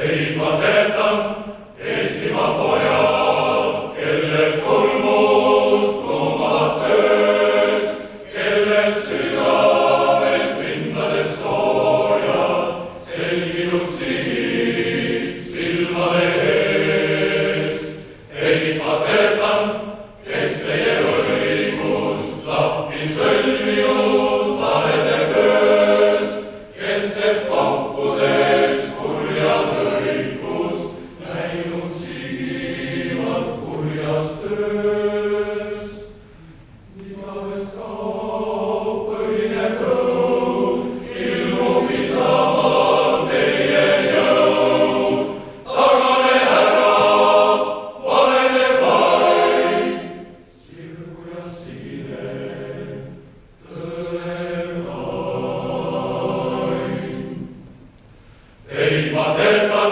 Ei ma teretan Eestimaa pojad, kellel kulmud kuumavad töös, kellel südamed rindades soojad, selginud sihid silmade ees. Ei ma teretan, kes teie õigust lahti sõlminud valede köös, kes see pakkudes kurjad õigust näinud sigivad kurjas töös. Igavest kaob põhineb õud, ilmub Isamaal teie jõud. Tagane ära, valede vaim, sirgu ja sine, tõe vaim. Ei ma teretan